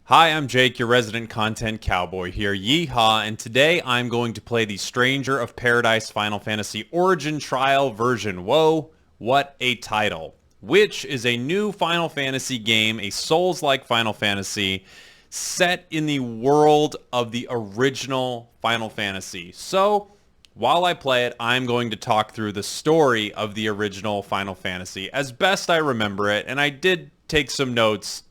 Hi, I'm Jake, your resident content cowboy here. Yeehaw, and today I'm going to play the Stranger of Paradise Final Fantasy Origin Trial version. Whoa, what a title. Which is a new Final Fantasy game, a Souls-like Final Fantasy, set in the world of the original Final Fantasy. So, while I play it, I'm going to talk through the story of the original Final Fantasy as best I remember it, and I did take some notes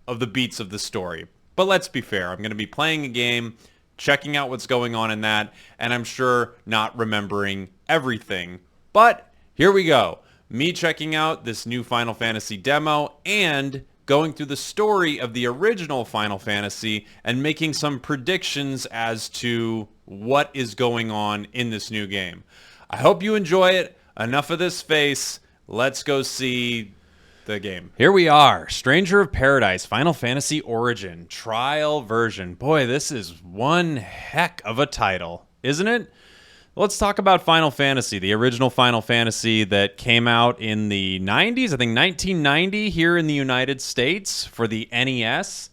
of the beats of the story. But let's be fair, I'm going to be playing a game, checking out what's going on in that, and I'm sure not remembering everything. But here we go. Me checking out this new Final Fantasy demo and going through the story of the original Final Fantasy and making some predictions as to what is going on in this new game. I hope you enjoy it. Enough of this face. Let's go see the game. Here we are, Stranger of Paradise, Final Fantasy Origin, Trial version. Boy, this is one heck of a title, isn't it? Let's talk about Final Fantasy, the original Final Fantasy that came out in the 90s, I think 1990 here in the United States for the NES.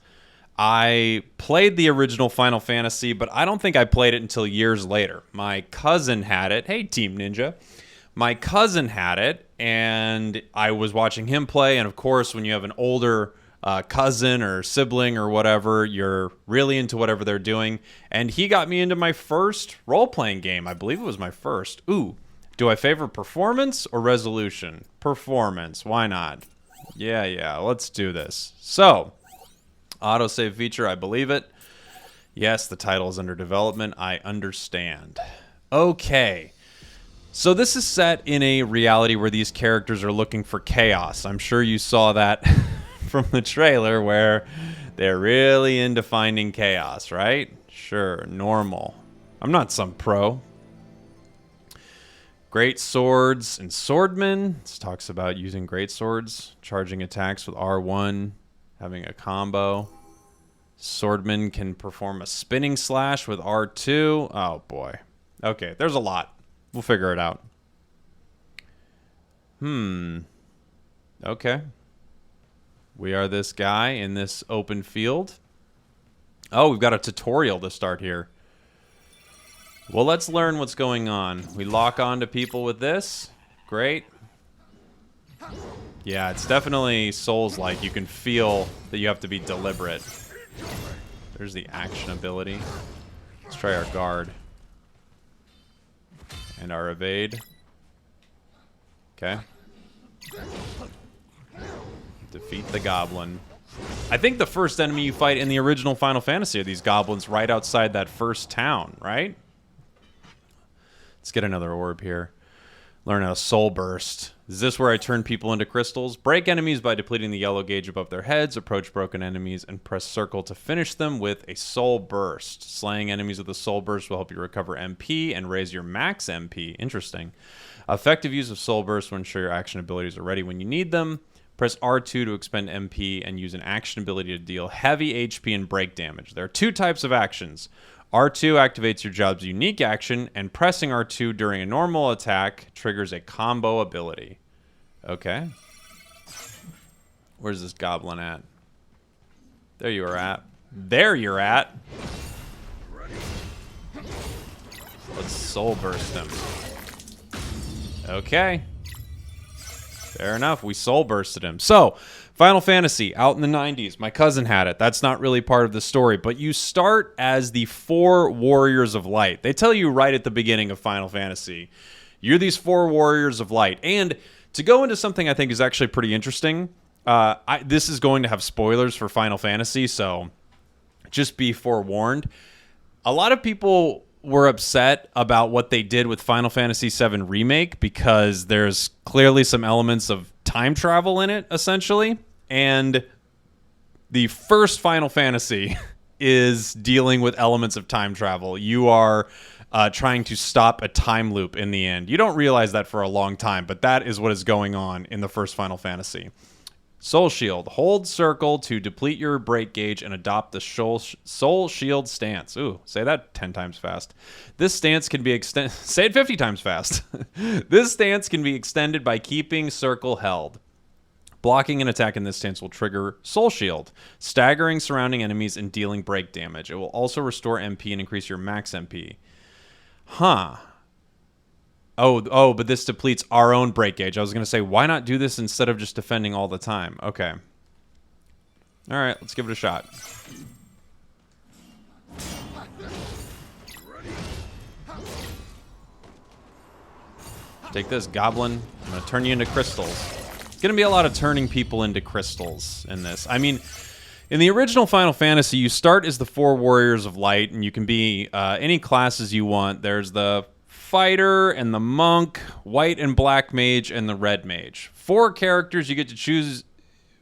I played the original Final Fantasy, but I don't think I played it until years later. My cousin had it. Hey, Team Ninja. My cousin had it, and I was watching him play, and of course, when you have an older cousin or sibling or whatever, you're really into whatever they're doing, and he got me into my first role-playing game. I believe it was my first. Ooh, do I favor performance or resolution? Performance, why not? Yeah, let's do this. So, autosave feature, I believe it. Yes, the title is under development, I understand. Okay. So this is set in a reality where these characters are looking for chaos. I'm sure you saw that from the trailer where they're really into finding chaos, right? Sure, normal. I'm not some pro. Great swords and swordmen. This talks about using great swords, charging attacks with R1, having a combo. Swordman can perform a spinning slash with R2. Oh boy. Okay, there's a lot. We'll figure it out. Okay. We are this guy in this open field. Oh, we've got a tutorial to start here. Well, let's learn what's going on. We lock on to people with this. Great. Yeah, it's definitely Souls-like. You can feel that you have to be deliberate. There's the action ability. Let's try our guard. And our evade. Okay. Defeat the goblin. I think the first enemy you fight in the original Final Fantasy are these goblins right outside that first town, right? Let's get another orb here. Learn how to soul burst. Is this where I turn people into crystals? Break enemies by depleting the yellow gauge above their heads. Approach broken enemies and press circle to finish them with a soul burst. Slaying enemies with a soul burst will help you recover MP and raise your max MP. Interesting. Effective use of soul burst will ensure your action abilities are ready when you need them. Press R2 to expend MP and use an action ability to deal heavy HP and break damage. There are two types of actions. R2 activates your job's unique action, and pressing R2 during a normal attack triggers a combo ability. Okay. Where's this goblin at? There you are at. There you're at. Let's soul burst him. Okay. Fair enough. We soul bursted him. So, Final Fantasy, out in the 90s. My cousin had it. That's not really part of the story. But you start as the 4 Warriors of Light. They tell you right at the beginning of Final Fantasy, you're these 4 Warriors of Light. And to go into something I think is actually pretty interesting, this is going to have spoilers for Final Fantasy, so just be forewarned. A lot of people were upset about what they did with Final Fantasy VII Remake because there's clearly some elements of time travel in it, essentially. And the first Final Fantasy is dealing with elements of time travel. You are trying to stop a time loop in the end. You don't realize that for a long time, but that is what is going on in the first Final Fantasy. Soul Shield. Hold circle to deplete your break gauge and adopt the Soul Shield stance. Ooh, say that 10 times fast. This stance can be extended... Say it 50 times fast. This stance can be extended by keeping circle held. Blocking an attack in this stance will trigger Soul Shield, staggering surrounding enemies and dealing break damage. It will also restore MP and increase your max MP. Huh. Oh, but this depletes our own break gauge. I was going to say, why not do this instead of just defending all the time? Okay. All right, let's give it a shot. Take this, Goblin. I'm going to turn you into crystals. It's going to be a lot of turning people into crystals in this. I mean, in the original Final Fantasy, you start as the 4 Warriors of Light, and you can be any classes you want. There's the Fighter and the Monk, White and Black Mage, and the Red Mage. 4 characters you get to choose.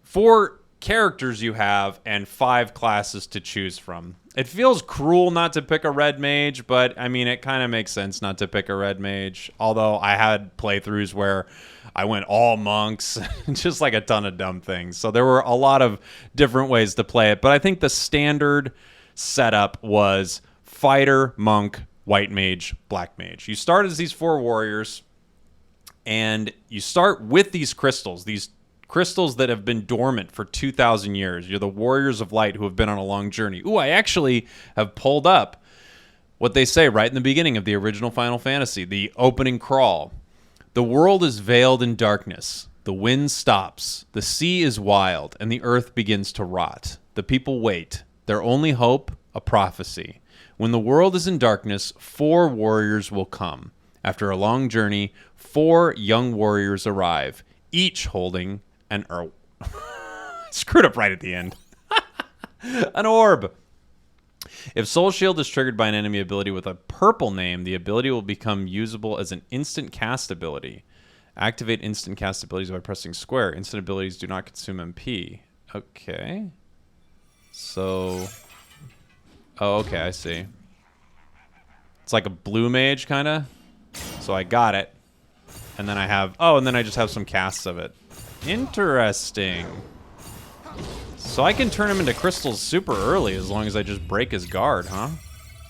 4 characters you have, and 5 classes to choose from. It feels cruel not to pick a Red Mage, but I mean, it kind of makes sense not to pick a Red Mage. Although I had playthroughs where I went all monks, just like a ton of dumb things. So there were a lot of different ways to play it, but I think the standard setup was Fighter, Monk, White Mage, Black Mage. You start as these 4 warriors, and you start with these crystals that have been dormant for 2,000 years. You're the Warriors of Light who have been on a long journey. Ooh, I actually have pulled up what they say right in the beginning of the original Final Fantasy, the opening crawl. The world is veiled in darkness. The wind stops. The sea is wild, and the earth begins to rot. The people wait. Their only hope, a prophecy. When the world is in darkness, 4 warriors will come. After a long journey, 4 young warriors arrive, each holding an orb. Screwed up right at the end. An orb. If Soul Shield is triggered by an enemy ability with a purple name, the ability will become usable as an instant cast ability. Activate instant cast abilities by pressing square. Instant abilities do not consume MP. Okay. So... Oh, okay, I see. It's like a blue mage, kind of. So I got it. And then I have... Oh, and then I just have some casts of it. Interesting. So I can turn him into crystals super early as long as I just break his guard, huh?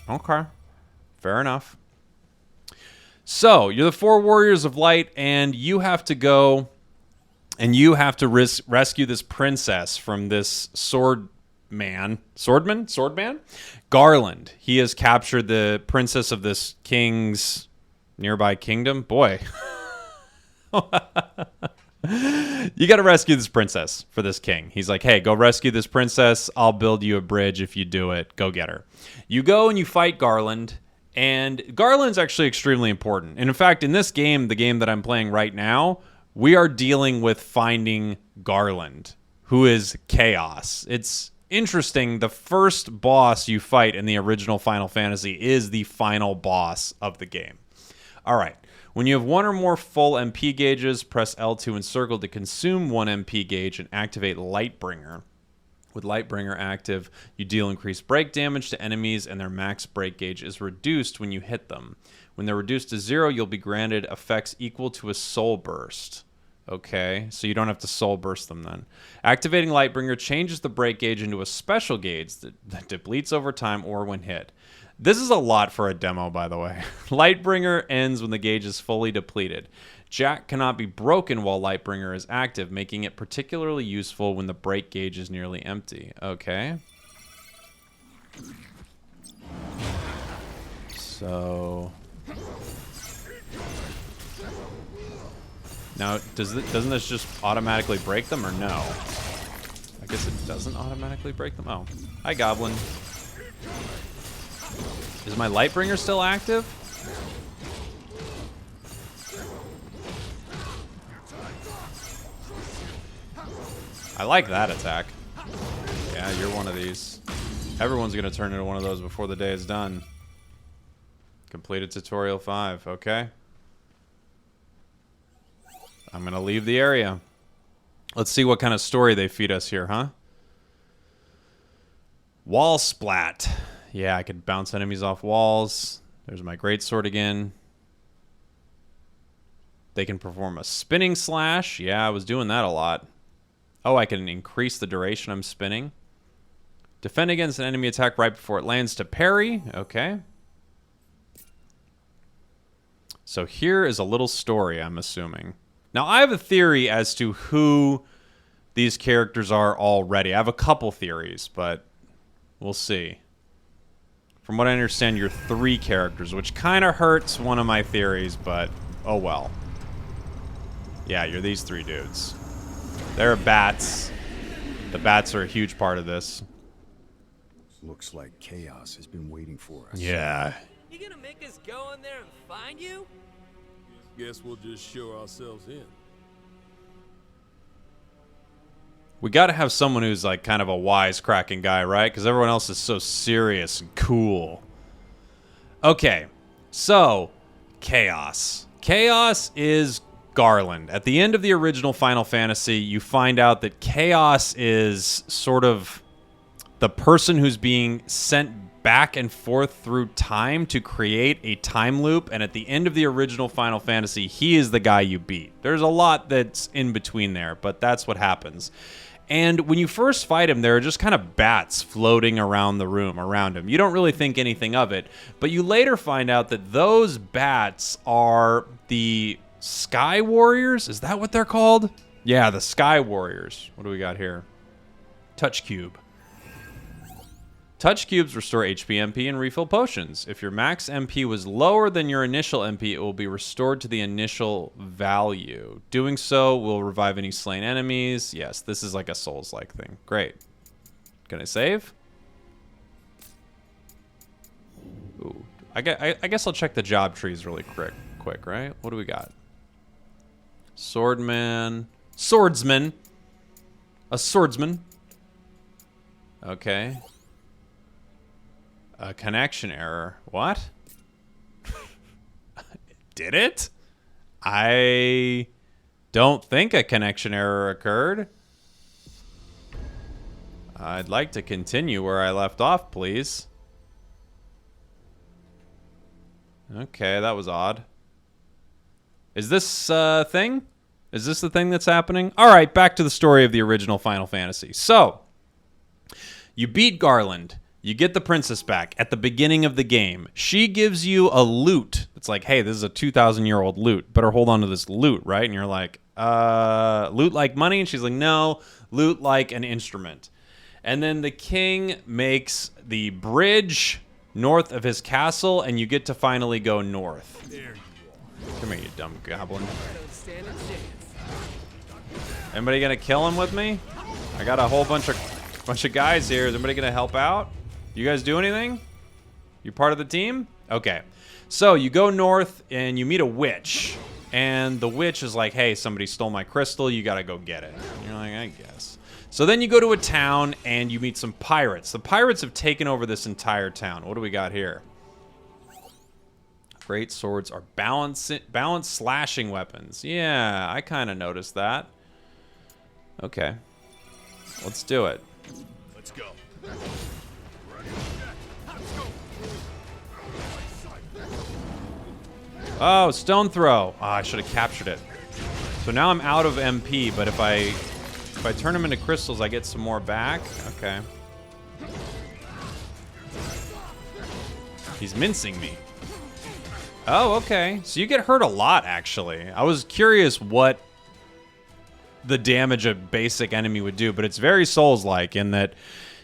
Okay. Fair enough. So, you're the 4 Warriors of Light, and you have to go... And you have to rescue this princess from this swordman? Garland. He has captured the princess of this king's nearby kingdom. Boy. You got to rescue this princess for this king. He's like, hey, go rescue this princess. I'll build you a bridge if you do it. Go get her. You go and you fight Garland. And Garland's actually extremely important. And in fact, in this game, the game that I'm playing right now, we are dealing with finding Garland, who is chaos. It's interesting. The first boss you fight in the original Final Fantasy is the final boss of the game. All right. When you have 1 or more full MP gauges, press L2 and circle to consume 1 MP gauge and activate Lightbringer. With Lightbringer active, you deal increased break damage to enemies, and their max break gauge is reduced when you hit them. When they're reduced to 0, you'll be granted effects equal to a soul burst. Okay, so you don't have to soul burst them then. Activating Lightbringer changes the break gauge into a special gauge that depletes over time or when hit. This is a lot for a demo, by the way. Lightbringer ends when the gauge is fully depleted. Jack cannot be broken while Lightbringer is active, making it particularly useful when the break gauge is nearly empty. Okay. So... Now, doesn't this just automatically break them, or no? I guess it doesn't automatically break them. Oh. Hi, Goblin. Is my Lightbringer still active? I like that attack. Yeah, you're one of these. Everyone's going to turn into one of those before the day is done. Completed tutorial 5. Okay. I'm going to leave the area. Let's see what kind of story they feed us here, huh? Wall splat. Yeah, I could bounce enemies off walls. There's my greatsword again. They can perform a spinning slash. Yeah, I was doing that a lot. Oh, I can increase the duration I'm spinning. Defend against an enemy attack right before it lands to parry. Okay. So here is a little story, I'm assuming. Now, I have a theory as to who these characters are already. I have a couple theories, but we'll see. From what I understand, you're 3 characters, which kind of hurts one of my theories, but oh well. Yeah, you're these 3 dudes. They're bats. The bats are a huge part of this. Looks like chaos has been waiting for us. Yeah. You gonna make us go in there and find you? Guess we'll just show ourselves in. We got to have someone who's like kind of a wisecracking guy, right? Because everyone else is so serious and cool. Okay, so chaos. Chaos is Garland. At the end of the original Final Fantasy, you find out that Chaos is sort of the person who's being sent back and forth through time to create a time loop, and at the end of the original Final Fantasy, he is the guy you beat. There's a lot that's in between there, but that's what happens. And when you first fight him, there are just kind of bats floating around the room around him. You don't really think anything of it, but you later find out that those bats are the Sky Warriors? Is that what they're called? Yeah, the Sky Warriors. What do we got here? Touch Cube. Touch cubes restore HP MP and refill potions. If your max MP was lower than your initial MP, it will be restored to the initial value. Doing so will revive any slain enemies. Yes, this is like a Souls-like thing. Great. Can I save? Ooh. I guess I'll check the job trees really quick, right? What do we got? Swordman. Swordsman. A swordsman. Okay. A connection error. What? Did it? I don't think a connection error occurred. I'd like to continue where I left off, please. Okay, that was odd. Is this thing? Is this the thing that's happening? All right, back to the story of the original Final Fantasy. So, you beat Garland. You get the princess back at the beginning of the game. She gives you a loot. It's like, hey, this is a 2,000-year-old loot. Better hold on to this loot, right? And you're like, loot like money? And she's like, no, loot like an instrument. And then the king makes the bridge north of his castle, and you get to finally go north. There you are. Come here, you dumb goblin. Don't stand a chance. Anybody gonna kill him with me? I got a whole bunch of guys here. Is anybody gonna help out? You guys do anything? You part of the team? Okay. So you go north and you meet a witch. And the witch is like, hey, somebody stole my crystal. You gotta go get it. And you're like, I guess. So then you go to a town and you meet some pirates. The pirates have taken over this entire town. What do we got here? Great swords are balanced slashing weapons. Yeah, I kind of noticed that. Okay. Let's do it. Let's go. Oh, stone throw. Oh, I should have captured it. So now I'm out of MP, but if I turn them into crystals, I get some more back. Okay. He's mincing me. Oh, okay. So you get hurt a lot, actually. I was curious what the damage a basic enemy would do, but it's very Souls-like in that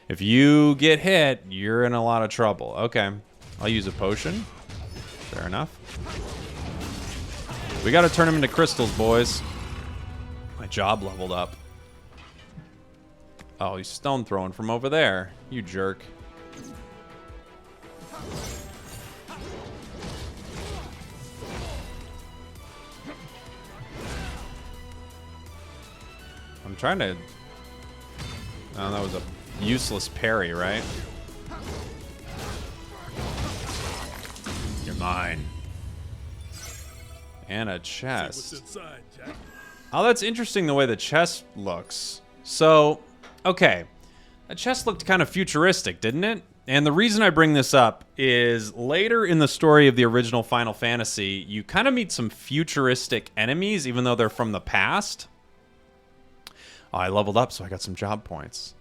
if you get hit, you're in a lot of trouble. Okay. I'll use a potion. Fair enough. We gotta turn them into crystals, boys. My job leveled up. Oh, he's stone throwing from over there. You jerk. I'm trying to... Oh, that was a useless parry, right? You're mine. And a chest. Inside, Jack. Oh, that's interesting the way the chest looks. So, okay. That chest looked kind of futuristic, didn't it? And the reason I bring this up is later in the story of the original Final Fantasy, you kind of meet some futuristic enemies, even though they're from the past. Oh, I leveled up, so I got some job points.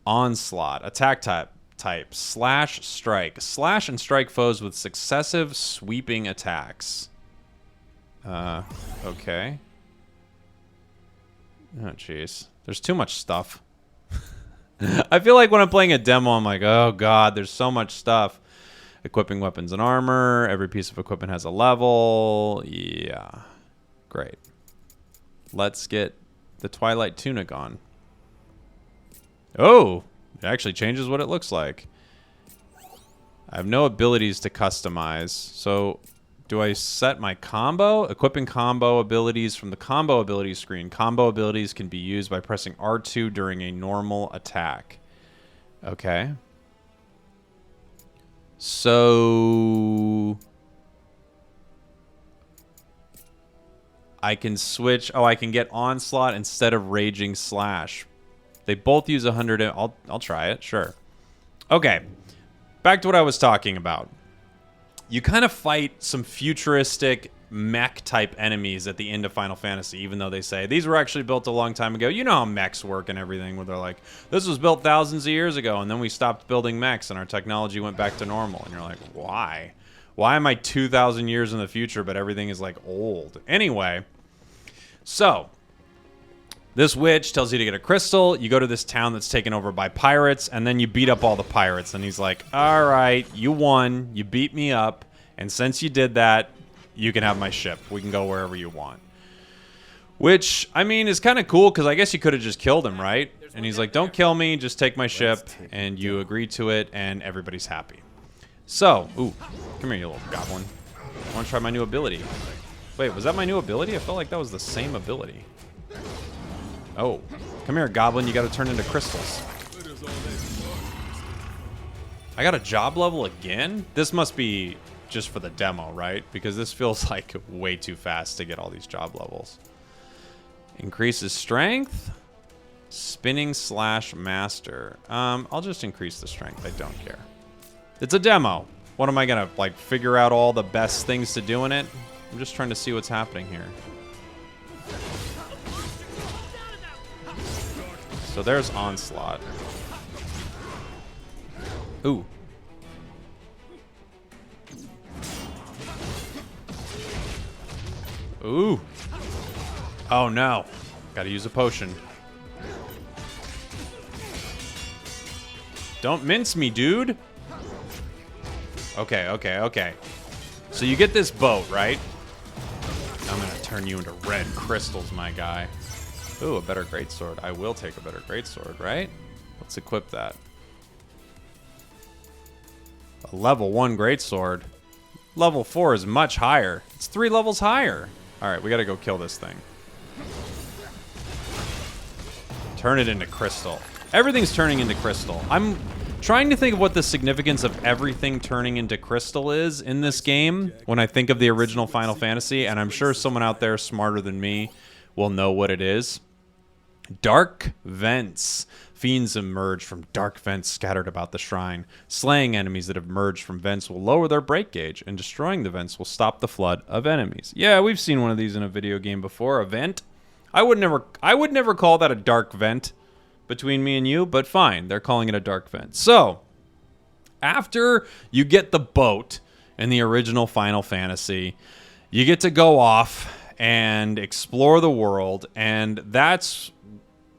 Onslaught. Attack type. Slash, strike. Slash and strike foes with successive sweeping attacks. Okay. Oh, jeez. There's too much stuff. I feel like when I'm playing a demo, I'm like, oh, God, there's so much stuff. Equipping weapons and armor. Every piece of equipment has a level. Yeah. Great. Let's get the Twilight Tunic on. Oh! It actually changes what it looks like. I have no abilities to customize. So, do I set my combo? Equipping combo abilities from the combo abilities screen. Combo abilities can be used by pressing R2 during a normal attack. Okay. So... I can switch... Oh, I can get Onslaught instead of Raging Slash. They both use 100... I'll try it, sure. Okay. Back to what I was talking about. You kind of fight some futuristic mech-type enemies at the end of Final Fantasy, even though they say, these were actually built a long time ago. You know how mechs work and everything, where they're like, this was built thousands of years ago, and then we stopped building mechs, and our technology went back to normal. And you're like, why? Why am I 2,000 years in the future, but everything is, like, old? Anyway, so... This witch tells you to get a crystal. You go to this town that's taken over by pirates, and then you beat up all the pirates. And he's like, all right, you won. You beat me up. And since you did that, you can have my ship. We can go wherever you want. Which, I mean, is kind of cool, because I guess you could have just killed him, right? And he's like, don't kill me. Just take my ship. And you agree to it, and everybody's happy. So, ooh, come here, you little goblin. I want to try my new ability. Wait, was that my new ability? I felt like that was the same ability. Oh, come here, Goblin. You got to turn into crystals. I got a job level again? This must be just for the demo, right? Because this feels like way too fast to get all these job levels. Increases strength. Spinning slash master. I'll just increase the strength. I don't care. It's a demo. What am I going to, like, figure out all the best things to do in it? I'm just trying to see what's happening here. So there's Onslaught. Ooh. Ooh. Oh no. Gotta use a potion. Don't mince me, dude. Okay, okay, okay. So you get this boat, right? I'm gonna turn you into red crystals, my guy. Ooh, a better greatsword. I will take a better greatsword, right? Let's equip that. A level 1 greatsword. Level 4 is much higher. It's 3 levels higher. Alright, we gotta go kill this thing. Turn it into crystal. Everything's turning into crystal. I'm trying to think of what the significance of everything turning into crystal is in this game when I think of the original Final Fantasy, and I'm sure someone out there smarter than me will know what it is. Dark vents. Fiends emerge from dark vents scattered about the shrine. Slaying enemies that have emerged from vents will lower their break gauge, and destroying the vents will stop the flood of enemies. Yeah, we've seen one of these in a video game before. A vent. I would never call that a dark vent between me and you, but fine. They're calling it a dark vent. So, after you get the boat in the original Final Fantasy, you get to go off and explore the world, and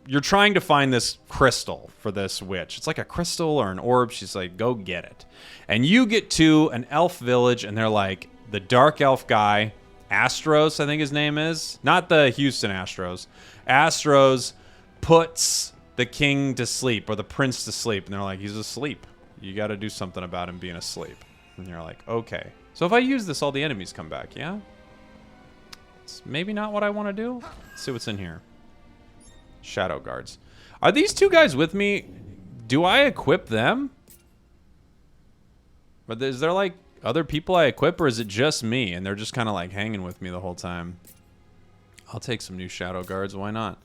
you're trying to find this crystal for this witch. It's like a crystal or an orb. She's like, go get it. And you get to an elf village, and they're like, the dark elf guy, Astros, I think his name is. Not the Houston Astros. Astros puts the king to sleep, or the prince to sleep. And they're like, he's asleep. You got to do something about him being asleep. And you're like, okay. So if I use this, all the enemies come back, yeah? It's maybe not what I want to do. Let's see what's in here. Shadow guards. Are these two guys with me? Do I equip them? But is there like other people I equip, or is it just me and they're just kind of like hanging with me the whole time? I'll take some new shadow guards. Why not?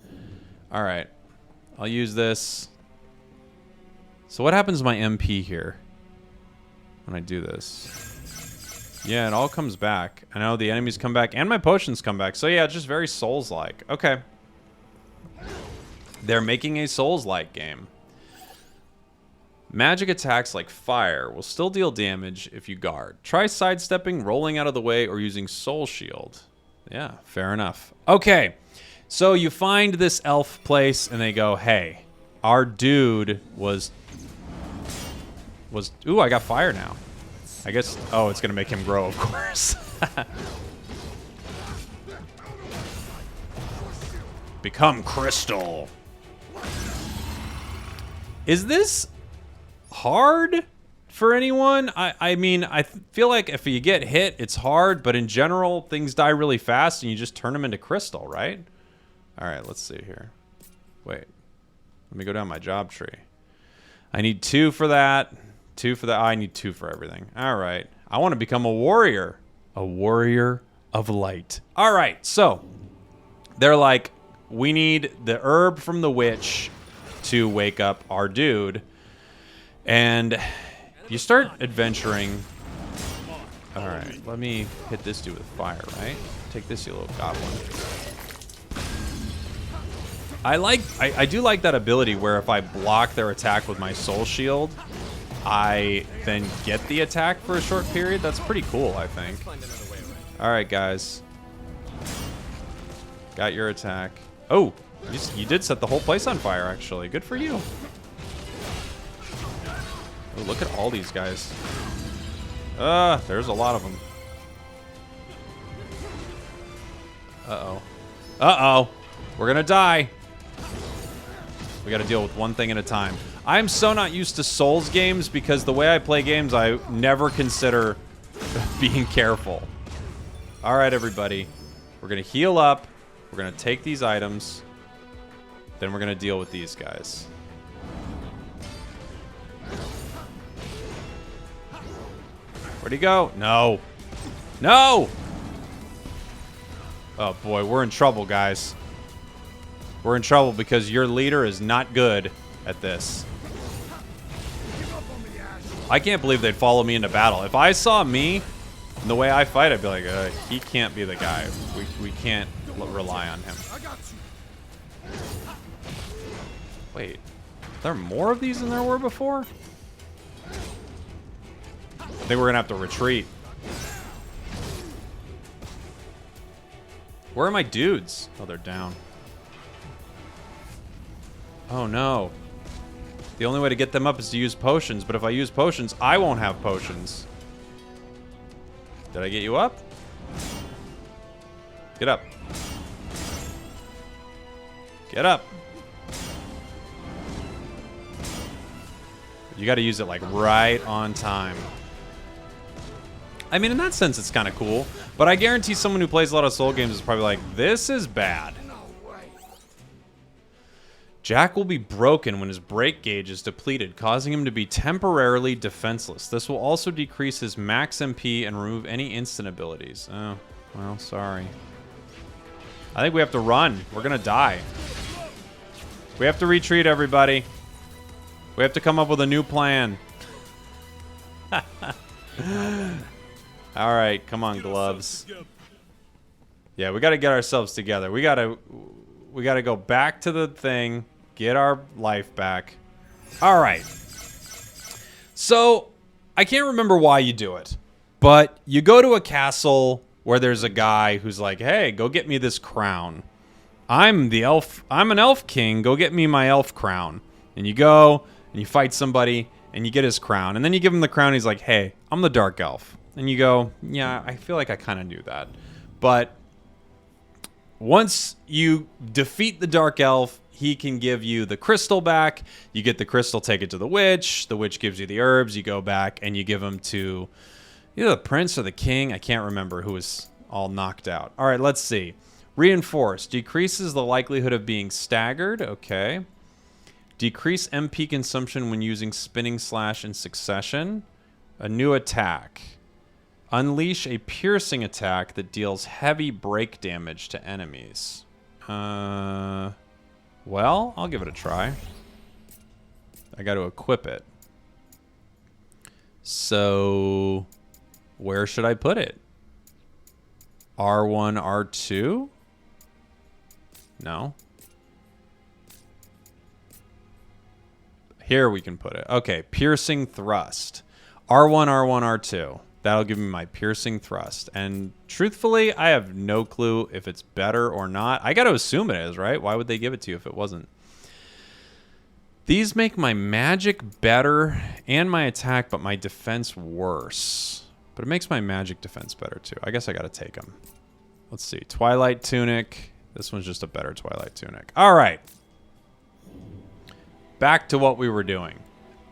All right. I'll use this. So what happens to my MP here when I do this? Yeah, it all comes back. I know the enemies come back and my potions come back. So yeah, it's just very Souls-like. Okay. They're making a Souls-like game. Magic attacks like fire will still deal damage if you guard. Try sidestepping, rolling out of the way, or using Soul Shield. Yeah, fair enough. Okay, so you find this elf place, and they go, hey, our dude was... Ooh, I got fire now. I guess... Oh, it's going to make him grow, of course. Become crystal. Is this hard for anyone? I mean, I feel like if you get hit, it's hard, but in general, things die really fast and you just turn them into crystal, right? All right, let's see here. Wait. Let me go down my job tree. I need 2 for that. 2 for that. I need 2 for everything. All right. I want to become a warrior. A warrior of light. All right, so they're like, we need the herb from the witch to wake up our dude. And you start adventuring. All right, let me hit this dude with fire, right? Take this, you little goblin. I do like that ability where if I block their attack with my soul shield, I then get the attack for a short period. That's pretty cool, I think. All right, guys. Got your attack. Oh, you did set the whole place on fire, actually. Good for you. Oh, look at all these guys. There's a lot of them. Uh-oh. Uh-oh. We're gonna die. We gotta deal with one thing at a time. I'm so not used to Souls games because the way I play games, I never consider being careful. All right, everybody. We're gonna heal up. We're gonna take these items. Then we're gonna deal with these guys. Where'd he go? No. No! Oh boy, we're in trouble, guys. We're in trouble because your leader is not good at this. I can't believe they'd follow me into battle. If I saw me and the way I fight, I'd be like, he can't be the guy. We can't rely on him. Wait, there are more of these than there were before? I think we're gonna have to retreat. Where are my dudes? Oh, they're down. Oh no. The only way to get them up is to use potions, but if I use potions, I won't have potions. Did I get you up? Get up. Get up. You gotta use it like right on time. I mean, in that sense, it's kind of cool, but I guarantee someone who plays a lot of Soul games is probably like, this is bad. Jack will be broken when his break gauge is depleted, causing him to be temporarily defenseless. This will also decrease his max MP and remove any instant abilities. Oh, well, sorry. I think we have to run. We're gonna die. We have to retreat, everybody. We have to come up with a new plan. All right, come on, gloves. Yeah, we got to get ourselves together. We got to go back to the thing, get our life back. All right. So, I can't remember why you do it, but you go to a castle where there's a guy who's like, "Hey, go get me this crown. I'm an elf king. Go get me my elf crown." And you go and you fight somebody and you get his crown. And then you give him the crown. He's like, "Hey, I'm the dark elf." And you go, "Yeah, I feel like I kind of knew that." But once you defeat the dark elf, he can give you the crystal back. You get the crystal, take it to the witch. The witch gives you the herbs. You go back and you give them to either the prince or the king. I can't remember who was all knocked out. All right, let's see. Reinforce. Decreases the likelihood of being staggered. Okay. Decrease MP consumption when using spinning slash in succession. A new attack. Unleash a piercing attack that deals heavy break damage to enemies. Well, I'll give it a try. I got to equip it. So, where should I put it? R1, R2? No. Here we can put it. Okay, piercing thrust. R1, R1, R2. That'll give me my piercing thrust. And truthfully, I have no clue if it's better or not. I got to assume it is, right? Why would they give it to you if it wasn't? These make my magic better and my attack, but my defense worse. But it makes my magic defense better too. I guess I got to take them. Let's see. Twilight Tunic. This one's just a better Twilight Tunic. All right. Back to what we were doing.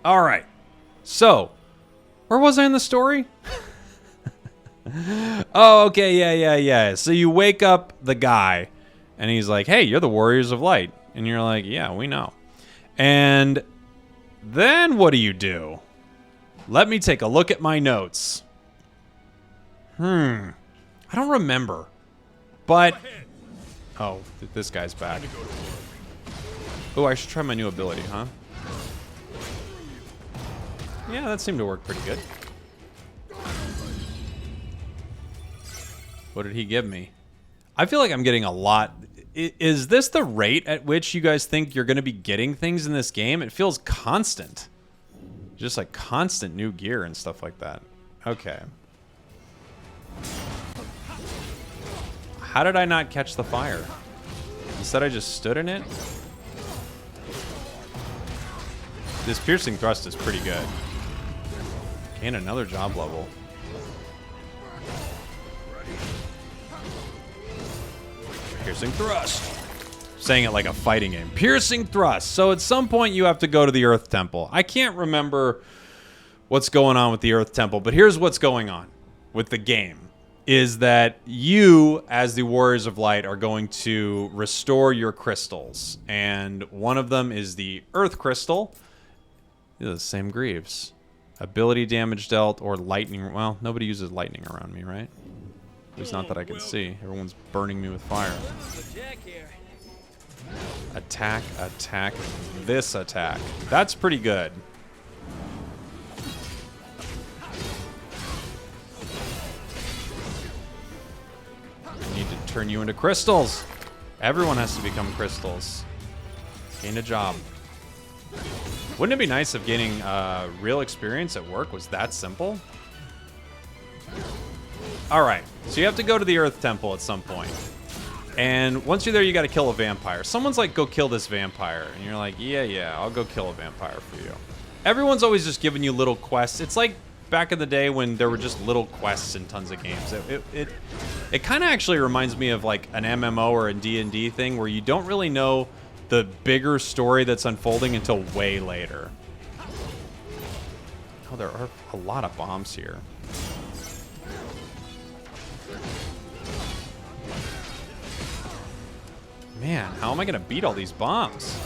All right. So, where was I in the story? Oh, okay. Yeah. So you wake up the guy, and he's like, hey, you're the Warriors of Light. And you're like, yeah, we know. And then what do? Let me take a look at my notes. I don't remember. But, oh, this guy's back. Oh, I should try my new ability, huh? Yeah, that seemed to work pretty good. What did he give me? I feel like I'm getting a lot. Is this the rate at which you guys think you're going to be getting things in this game? It feels constant. Just like constant new gear and stuff like that. Okay. How did I not catch the fire? Instead I just stood in it? This piercing thrust is pretty good. And another job level. Piercing thrust. Saying it like a fighting game. Piercing thrust. So at some point you have to go to the Earth Temple. I can't remember what's going on with the Earth Temple, but here's what's going on with the game. Is that you, as the Warriors of Light, are going to restore your crystals. And one of them is the Earth Crystal. These are the same greaves. Ability damage dealt or lightning. Well, nobody uses lightning around me, right? At least not that I can see. Everyone's burning me with fire. Attack, attack, this attack. That's pretty good. I need to turn you into crystals. Everyone has to become crystals. Gain a job. Wouldn't it be nice if gaining real experience at work was that simple? All right, so you have to go to the Earth Temple at some point. And once you're there, you got to kill a vampire. Someone's like, go kill this vampire. And you're like, yeah, I'll go kill a vampire for you. Everyone's always just giving you little quests. It's like back in the day when there were just little quests in tons of games. It kind of actually reminds me of like an MMO or a D&D thing where you don't really know the bigger story that's unfolding until way later. Oh, there are a lot of bombs here. Man, how am I going to beat all these bombs?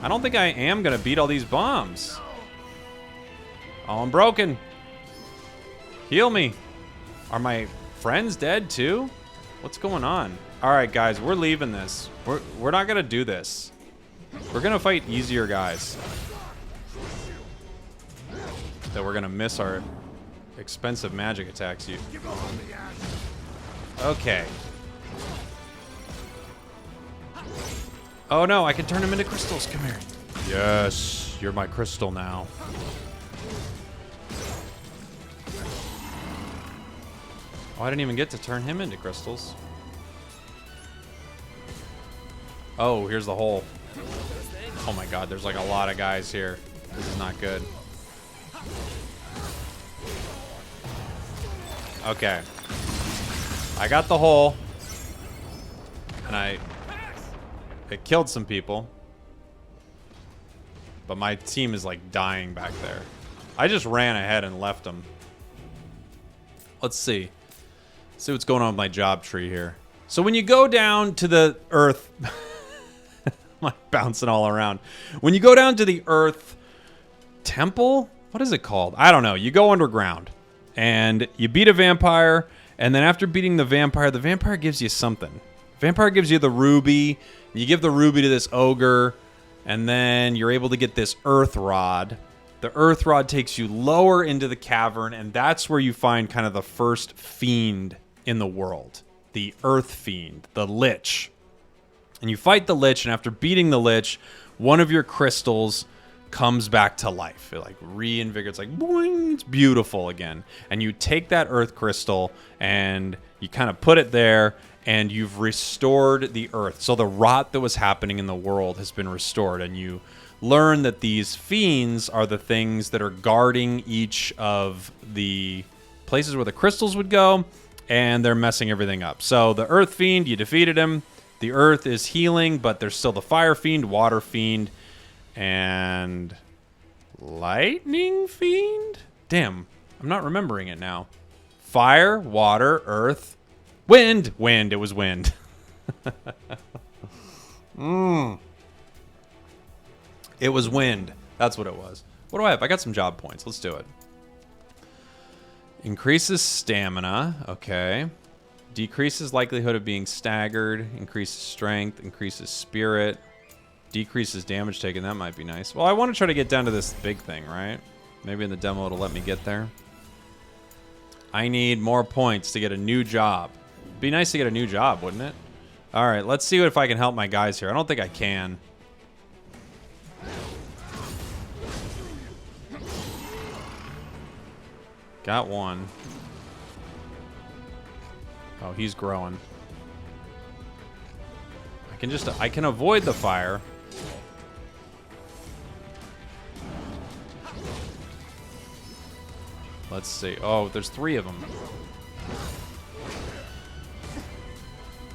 I don't think I am going to beat all these bombs. Oh, I'm broken. Heal me. Are my friends dead too? What's going on? All right, guys, we're leaving this. We're not going to do this. We're going to fight easier guys. That we're going to miss our expensive magic attacks. Okay. Oh no, I can turn him into crystals. Come here. Yes, you're my crystal now. Oh, I didn't even get to turn him into crystals. Oh, here's the hole. Oh my god, there's like a lot of guys here. This is not good. Okay. I got the hole. And it killed some people. But my team is like dying back there. I just ran ahead and left them. Let's see. See what's going on with my job tree here. So when you go down to the Earth... I'm like bouncing all around. When you go down to the Earth Temple... What is it called? I don't know. You go underground. And you beat a vampire. And then after beating the vampire gives you something. Vampire gives you the ruby. You give the ruby to this ogre. And then you're able to get this earth rod. The earth rod takes you lower into the cavern. And that's where you find kind of the first fiend in the world. The earth fiend. The lich. And you fight the lich. And after beating the lich, one of your crystals comes back to life. It like reinvigorates, like boing, it's beautiful again. And you take that earth crystal and you kind of put it there, and you've restored the earth. So the rot that was happening in the world has been restored, and you learn that these fiends are the things that are guarding each of the places where the crystals would go, and they're messing everything up. So the earth fiend, you defeated him. The earth is healing, but there's still the fire fiend, water fiend, and lightning fiend? Damn, I'm not remembering it now. Fire, water, earth, wind. Wind, it was wind. It was wind. That's what it was. What do I have? I got some job points. Let's do it. Increases stamina. Okay. Decreases likelihood of being staggered. Increases strength. Increases spirit. Decreases damage taken. That might be nice. Well, I want to try to get down to this big thing, right? Maybe in the demo it'll let me get there. I need more points to get a new job. Be nice to get a new job, wouldn't it? All right, let's see if I can help my guys here. I don't think I can. Got one. Oh, he's growing. I can avoid the fire. Let's see. Oh, there's 3 of them.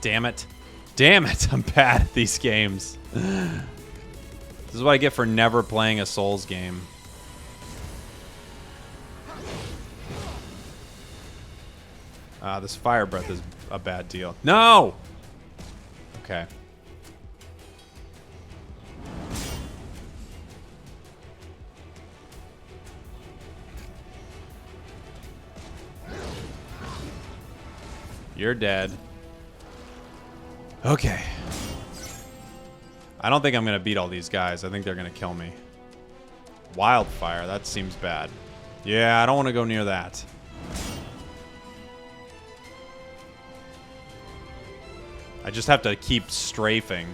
Damn it. Damn it. I'm bad at these games. This is what I get for never playing a Souls game. This fire breath is a bad deal. No! Okay. You're dead. Okay. I don't think I'm going to beat all these guys. I think they're going to kill me. Wildfire. That seems bad. Yeah, I don't want to go near that. I just have to keep strafing.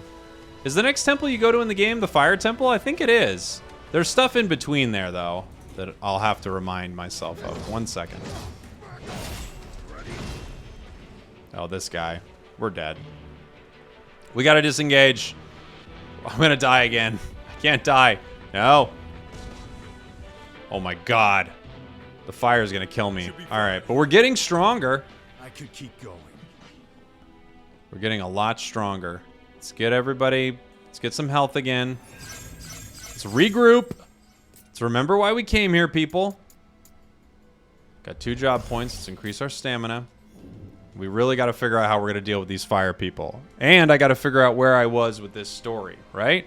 Is the next temple you go to in the game the fire temple? I think it is. There's stuff in between there, though, that I'll have to remind myself of. 1 second. Oh, this guy. We're dead. We gotta disengage. I'm gonna die again. I can't die. No. Oh my god. The fire's gonna kill me. Alright, but we're getting stronger. I could keep going. We're getting a lot stronger. Let's get everybody... Let's get some health again. Let's regroup. Let's remember why we came here, people. Got 2 job points. Let's increase our stamina. We really got to figure out how we're going to deal with these fire people. And I got to figure out where I was with this story, right?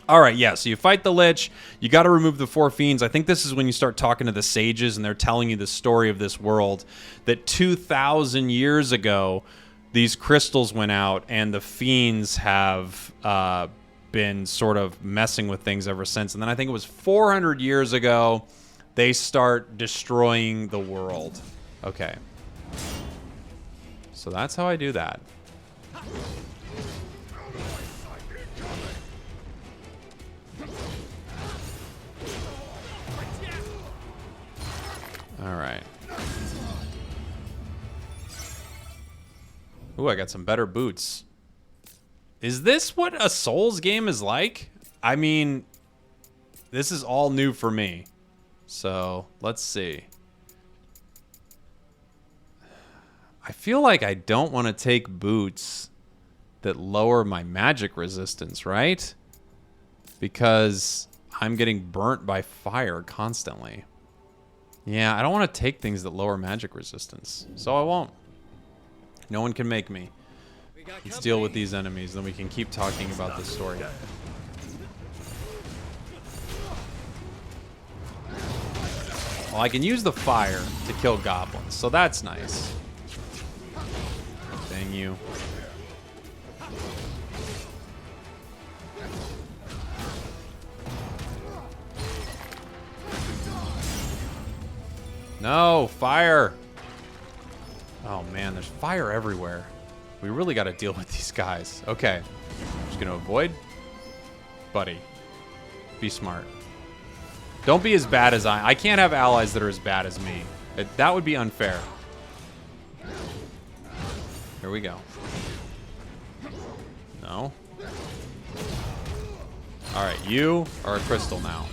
All right, yeah, so you fight the Lich. You got to remove the 4 fiends. I think this is when you start talking to the sages and they're telling you the story of this world. That 2,000 years ago, these crystals went out and the fiends have been sort of messing with things ever since. And then I think it was 400 years ago, they start destroying the world. Okay. So that's how I do that. All right. Ooh, I got some better boots. Is this what a Souls game is like? I mean, this is all new for me. So, let's see. I feel like I don't want to take boots that lower my magic resistance, right? Because I'm getting burnt by fire constantly. Yeah, I don't want to take things that lower magic resistance, so I won't. No one can make me. Let's deal with these enemies, then we can keep talking about this story. Well, I can use the fire to kill goblins, so that's nice. Dang you. No, fire. Oh man, there's fire everywhere. We really got to deal with these guys. Okay. I'm just going to avoid. Buddy. Be smart. Don't be as bad as I can't have allies that are as bad as me. That would be unfair. Here we go. No. Alright, you are a crystal now.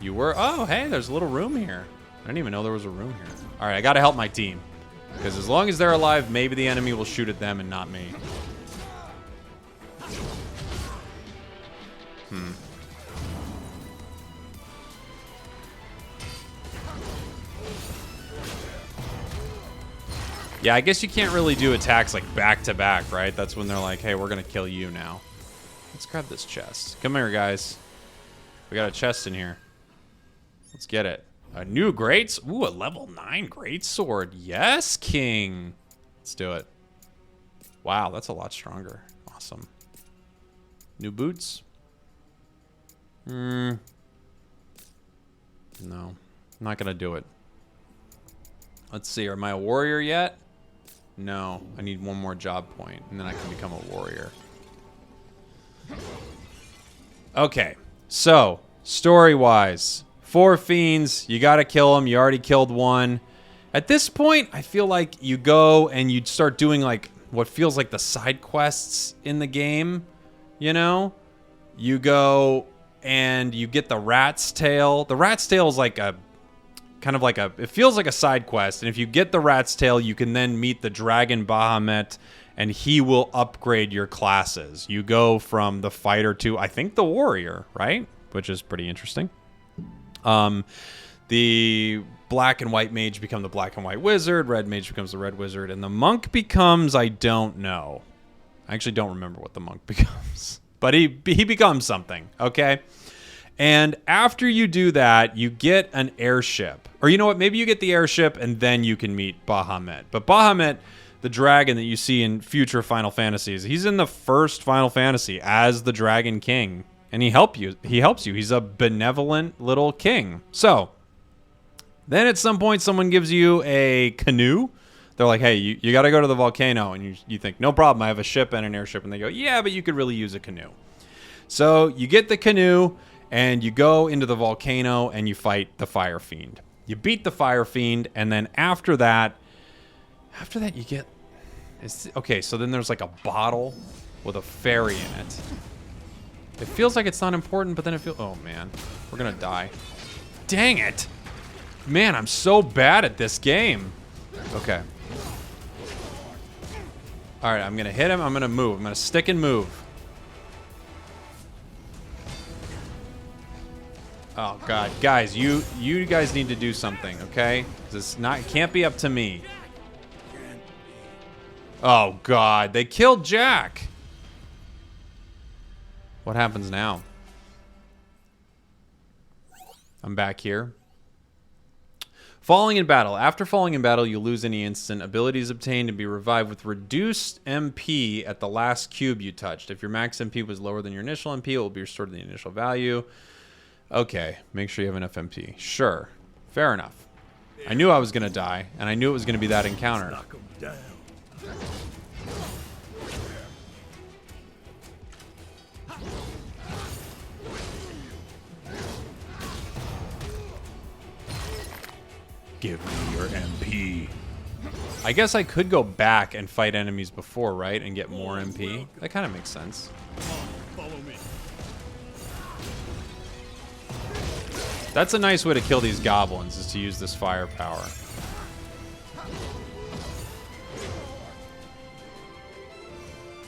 You were... Oh, hey, there's a little room here. I didn't even know there was a room here. Alright, I gotta help my team. Because as long as they're alive, maybe the enemy will shoot at them and not me. Yeah, I guess you can't really do attacks like back to back, right? That's when they're like, hey, we're gonna kill you now. Let's grab this chest. Come here, guys. We got a chest in here. Let's get it. A new great... Ooh, a level 9 greatsword. Yes, king. Let's do it. Wow, that's a lot stronger. Awesome. New boots? No. I'm not gonna do it. Let's see. Am I a warrior yet? No. I need one more job point, and then I can become a warrior. Okay. So, story-wise, 4 fiends. You gotta kill them. You already killed one. At this point, I feel like you go and you start doing, like, what feels like the side quests in the game. You know? You go and you get the rat's tail. The rat's tail is like a... kind of like a... It feels like a side quest. And if you get the rat's tail, you can then meet the dragon Bahamut, and he will upgrade your classes. You go from the fighter to, I think, the warrior, right? Which is pretty interesting. The black and white mage become the black and white wizard. Red mage becomes the red wizard. And the monk becomes, I don't know. I actually don't remember what the monk becomes. But he becomes something, okay? And after you do that, you get an airship. Or you know what? Maybe you get the airship and then you can meet Bahamut. But Bahamut, the dragon that you see in future Final Fantasies, he's in the first Final Fantasy as the Dragon King. And he helps you. He's a benevolent little king. So, then at some point someone gives you a canoe. They're like, hey, you got to go to the volcano. And you think, no problem, I have a ship and an airship. And they go, yeah, but you could really use a canoe. So, you get the canoe. And you go into the volcano and you fight the Fire Fiend. You beat the Fire Fiend, and then after that you get... Okay, so then there's like a bottle with a fairy in it. It feels like it's not important, but then it feels... Oh, man. We're gonna die. Dang it! Man, I'm so bad at this game. Okay. Alright, I'm gonna hit him. I'm gonna move. I'm gonna stick and move. Oh god, guys, you guys need to do something, okay? This can't be up to me. Oh god, they killed Jack. What happens now? I'm back here. Falling in battle. After falling in battle, you lose any instant abilities obtained and be revived with reduced MP at the last cube you touched. If your max MP was lower than your initial MP, it will be restored to the initial value. Okay, make sure you have enough MP. Sure, fair enough. I knew I was gonna die, and I knew it was gonna be that encounter. Knock 'em down. Give me your MP. I guess I could go back and fight enemies before, right? And get more MP. That kind of makes sense. Follow me. That's a nice way to kill these goblins, is to use this firepower.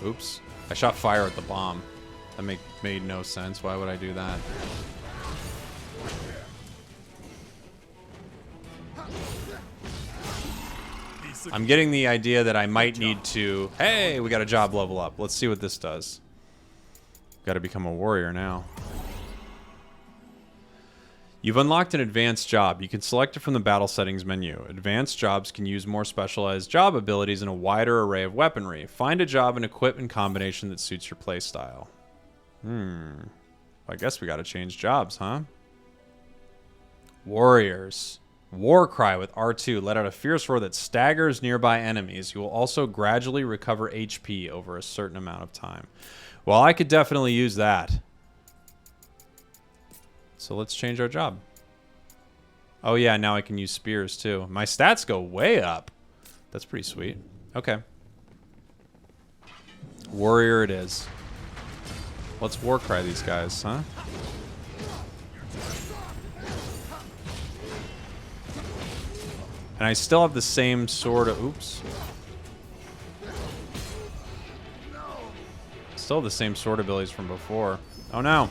Oops. I shot fire at the bomb. That made no sense. Why would I do that? I'm getting the idea that I might need to... Hey, we got a job level up. Let's see what this does. Got to become a warrior now. You've unlocked an advanced job. You can select it from the battle settings menu. Advanced jobs can use more specialized job abilities and a wider array of weaponry. Find a job and equipment combination that suits your playstyle. I guess we got to change jobs, huh? Warriors. War cry with R2. Let out a fierce roar that staggers nearby enemies. You will also gradually recover HP over a certain amount of time. Well, I could definitely use that. So let's change our job. Oh yeah, now I can use spears too. My stats go way up. That's pretty sweet. Okay. Warrior it is. Let's war cry these guys, huh? And I still have the same sort of... Oops. Still have the same sword abilities from before. Oh no.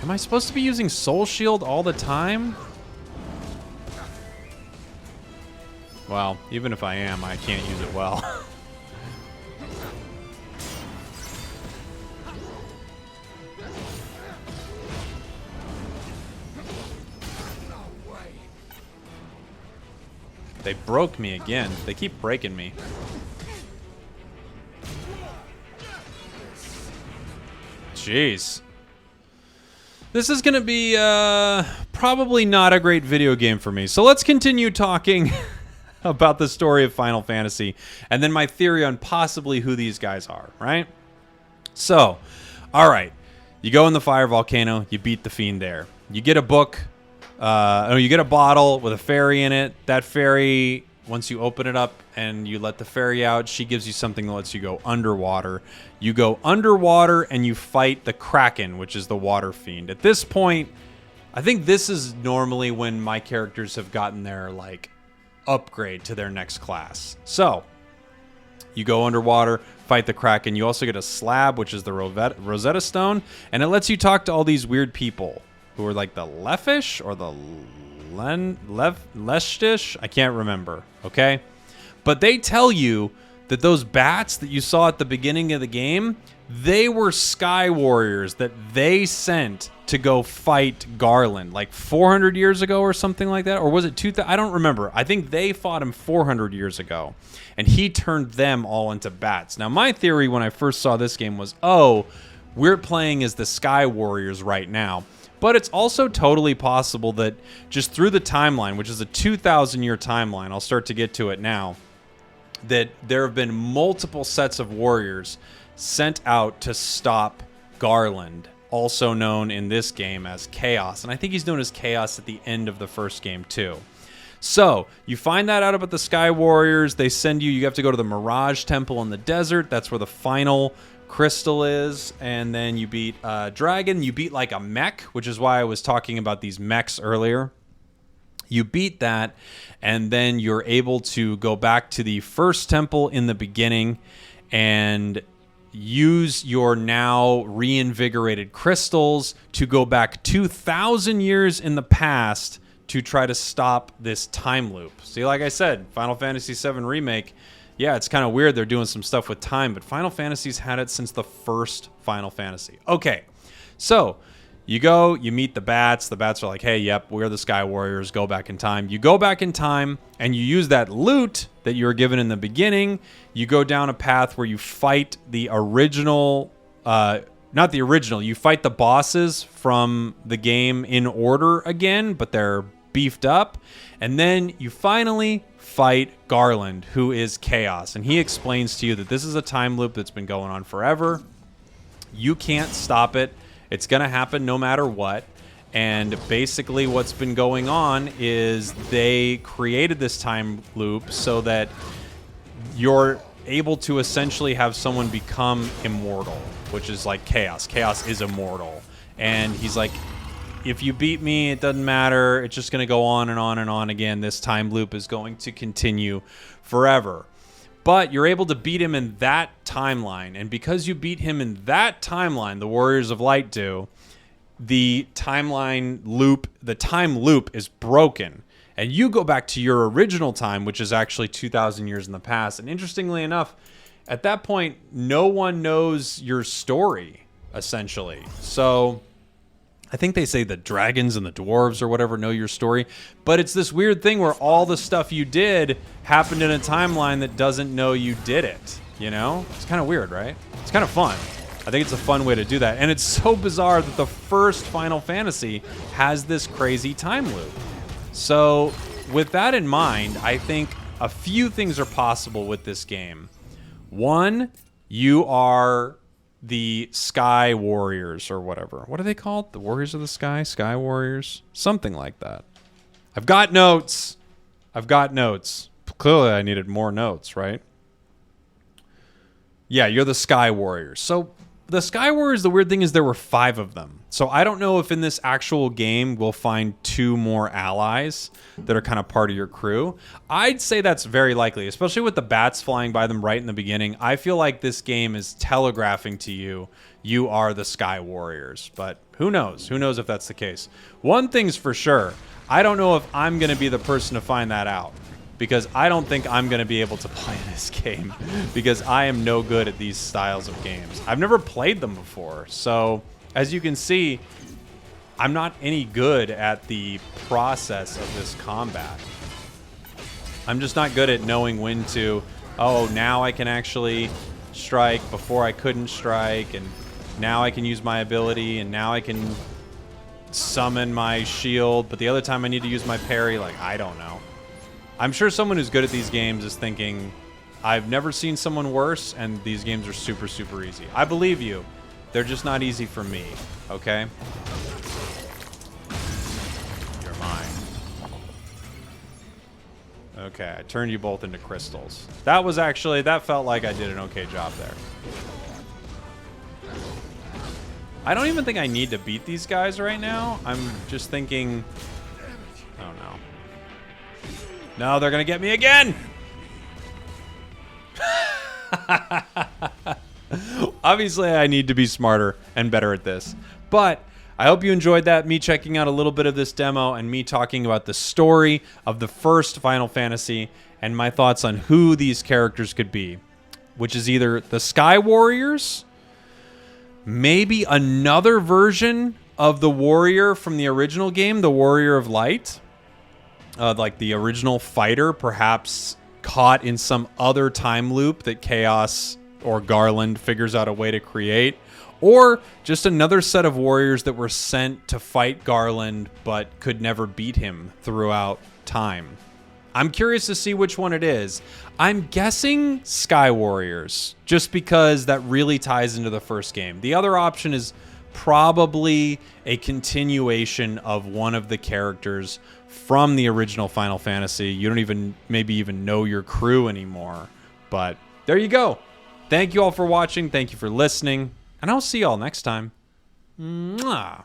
Am I supposed to be using Soul Shield all the time? Well, even if I am, I can't use it well. They broke me again. They keep breaking me. Jeez. This is going to be probably not a great video game for me. So let's continue talking about the story of Final Fantasy and then my theory on possibly who these guys are, right? So, all right. You go in the fire volcano. You beat the fiend there. You get a book. You get a bottle with a fairy in it. That fairy, once you open it up and you let the fairy out, she gives you something that lets you go underwater. You go underwater and you fight the Kraken, which is the water fiend. At this point, I think this is normally when my characters have gotten their, like, upgrade to their next class. So, you go underwater, fight the Kraken. You also get a slab, which is the Rosetta Stone, and it lets you talk to all these weird people who are like the Lefish or the Leshtish. I can't remember, okay? But they tell you that those bats that you saw at the beginning of the game, they were Sky Warriors that they sent to go fight Garland like 400 years ago or something like that. Or was it 2000? I don't remember. I think they fought him 400 years ago. And he turned them all into bats. Now, my theory when I first saw this game was, oh, we're playing as the Sky Warriors right now. But it's also totally possible that just through the timeline, which is a 2,000-year timeline, I'll start to get to it now, that there have been multiple sets of warriors sent out to stop Garland, also known in this game as Chaos. And I think he's known as Chaos at the end of the first game, too. So, you find that out about the Sky Warriors. They send you, you have to go to the Mirage Temple in the desert. That's where the final crystal is, and then you beat Dragon. You beat like a mech, which is why I was talking about these mechs earlier. You beat that, and then you're able to go back to the first temple in the beginning and use your now reinvigorated crystals to go back 2,000 years in the past to try to stop this time loop. See, like I said, Final Fantasy VII Remake, yeah, it's kind of weird they're doing some stuff with time, but Final Fantasy's had it since the first Final Fantasy. Okay, so you go, you meet the bats. The bats are like, hey, yep, we're the Sky Warriors, go back in time. You go back in time, and you use that loot that you were given in the beginning. You go down a path where you fight the original, not the original, you fight the bosses from the game in order again, but they're beefed up. And then you finally fight Garland, who is Chaos. And he explains to you that this is a time loop that's been going on forever. You can't stop it. It's going to happen no matter what. And basically what's been going on is they created this time loop so that you're able to essentially have someone become immortal, which is like Chaos. Chaos is immortal. And he's like, if you beat me, it doesn't matter. It's just going to go on and on and on again. This time loop is going to continue forever. But you're able to beat him in that timeline. And because you beat him in that timeline, the Warriors of Light do, the timeline loop, the time loop is broken. And you go back to your original time, which is actually 2,000 years in the past. And interestingly enough, at that point, no one knows your story, essentially. So I think they say the dragons and the dwarves or whatever know your story, but it's this weird thing where all the stuff you did happened in a timeline that doesn't know you did it, you know? It's kind of weird, right? It's kind of fun. I think it's a fun way to do that. And it's so bizarre that the first Final Fantasy has this crazy time loop. So with that in mind, I think a few things are possible with this game. One, You are the Sky Warriors or whatever. What are they called? The Warriors of the Sky? Sky Warriors? Something like that. I've got notes. Clearly I needed more notes, right? Yeah, you're the Sky Warriors. So the Sky Warriors, the weird thing is there were 5 of them. So I don't know if in this actual game we'll find 2 more allies that are kind of part of your crew. I'd say that's very likely, especially with the bats flying by them right in the beginning. I feel like this game is telegraphing to you, you are the Sky Warriors. But who knows? Who knows if that's the case? One thing's for sure. I don't know if I'm going to be the person to find that out, because I don't think I'm going to be able to play this game because I am no good at these styles of games. I've never played them before. So as you can see, I'm not any good at the process of this combat. I'm just not good at knowing when to, oh, now I can actually strike before I couldn't strike, and now I can use my ability, and now I can summon my shield, but the other time I need to use my parry. Like, I don't know. I'm sure someone who's good at these games is thinking, I've never seen someone worse, and these games are super, super easy. I believe you. They're just not easy for me, okay? You're mine. Okay, I turned you both into crystals. That was actually, that felt like I did an okay job there. I don't even think I need to beat these guys right now. I'm just thinking, oh no. No, they're going to get me again. Obviously, I need to be smarter and better at this. But I hope you enjoyed that, me checking out a little bit of this demo and me talking about the story of the first Final Fantasy and my thoughts on who these characters could be, which is either the Sky Warriors, maybe another version of the warrior from the original game, the Warrior of Light. Like the original fighter, perhaps caught in some other time loop that Chaos or Garland figures out a way to create. Or just another set of warriors that were sent to fight Garland but could never beat him throughout time. I'm curious to see which one it is. I'm guessing Sky Warriors, just because that really ties into the first game. The other option is probably a continuation of one of the characters from the original Final Fantasy. You don't even maybe even know your crew anymore. But there you go. Thank you all for watching. Thank you for listening. And I'll see you all next time. Mwah.